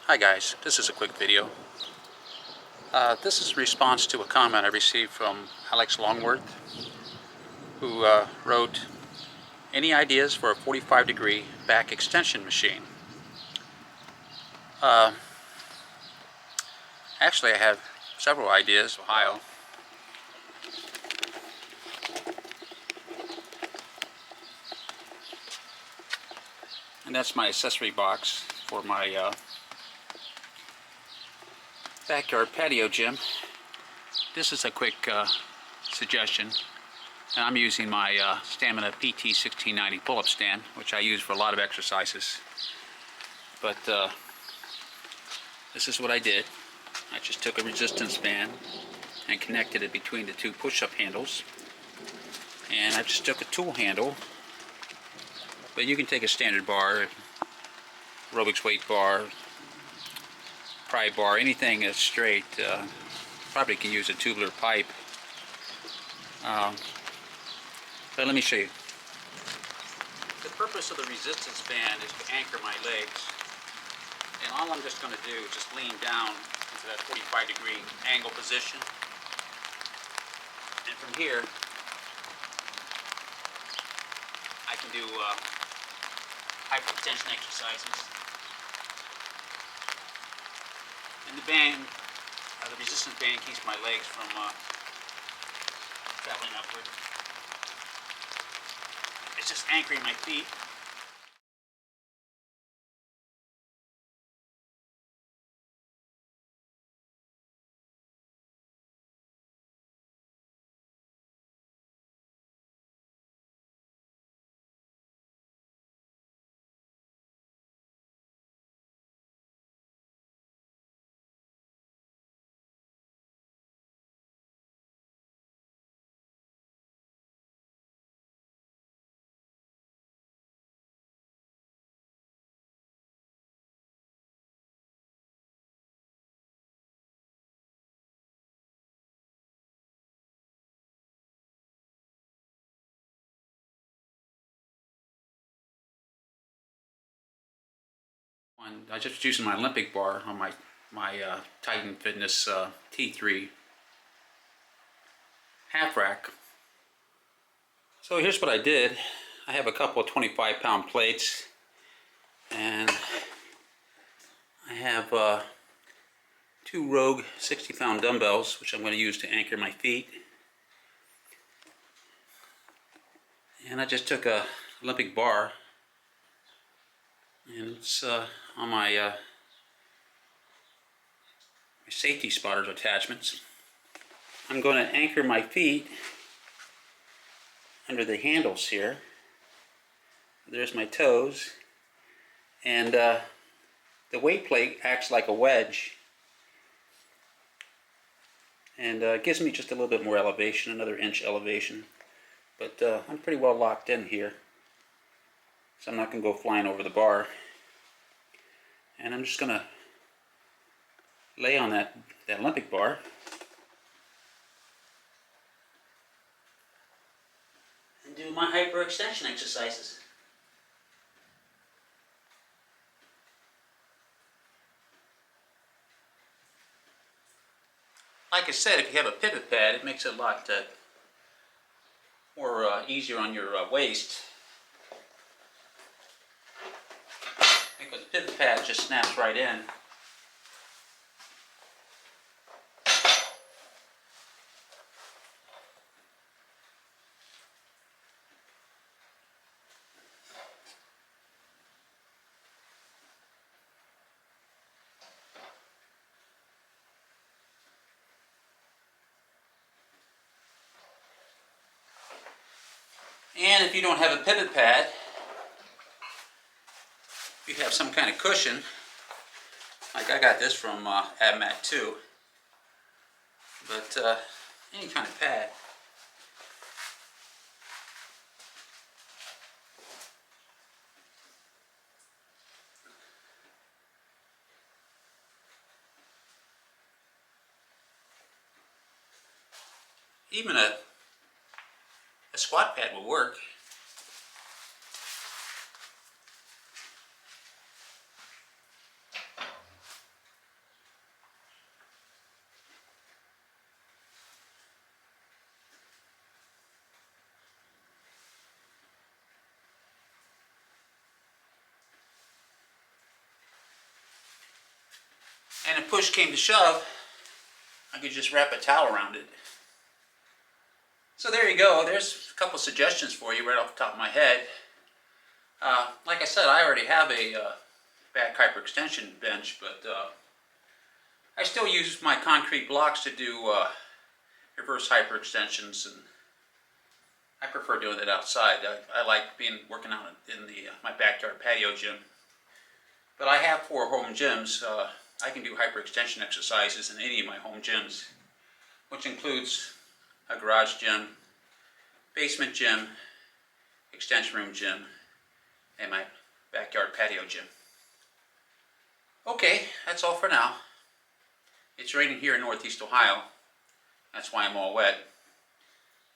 Hi guys, this is a quick video. This is a response to a comment I received from Alex Longworth, who wrote, "Any ideas for a 45-degree back extension machine?" Uh, Actually, I have several ideas. Ohio. And that's my accessory box for my backyard patio gym. This is a quick suggestion. And I'm using my Stamina PT 1690 pull-up stand, which I use for a lot of exercises. But this is what I did. I just took a resistance band and connected it between the two push-up handles. And I just took a tool handle, but you can take a standard bar, aerobics weight bar, pry bar, anything that's straight. Probably can use a tubular pipe. But let me show you. The purpose of the resistance band is to anchor my legs. And all I'm just going to do is just lean down into that 45-degree angle position. And from here, I can do hyperextension exercises. And the band, the resistance band keeps my legs from traveling upward. It's just anchoring my feet. I just using my Olympic bar on my Titan Fitness T3 half rack. So here's what I did. I have a couple of 25-pound plates, and I have two Rogue 60-pound dumbbells, which I'm going to use to anchor my feet. And I just took a Olympic bar, and it's on my safety spotters attachments. I'm going to anchor my feet under the handles here. There's my toes, and the weight plate acts like a wedge, and gives me just a little bit more elevation, another inch elevation. But I'm pretty well locked in here, so I'm not going to go flying over the bar. And I'm just going to lay on that Olympic bar and do my hyperextension exercises. Like I said, if you have a pivot pad, it makes it a lot more easier on your waist, because the pivot pad just snaps right in. And if you don't have a pivot pad, you have some kind of cushion, like I got this from AbMat 2, but any kind of pad. Even a squat pad will work. And if push came to shove, I could just wrap a towel around it. So there you go. There's a couple suggestions for you right off the top of my head. Like I said, I already have a back hyperextension bench, but I still use my concrete blocks to do reverse hyperextensions, and I prefer doing it outside. I like working out in my backyard patio gym. But I have 4 home gyms. I can do hyperextension exercises in any of my home gyms, which includes a garage gym, basement gym, extension room gym, and my backyard patio gym. Okay, that's all for now. It's raining here in Northeast Ohio. That's why I'm all wet.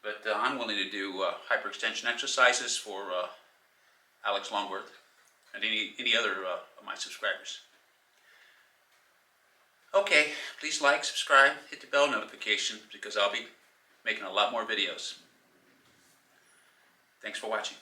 But I'm willing to do hyperextension exercises for Alex Longworth and any other of my subscribers. Okay, please like, subscribe, hit the bell notification, because I'll be making a lot more videos. Thanks for watching.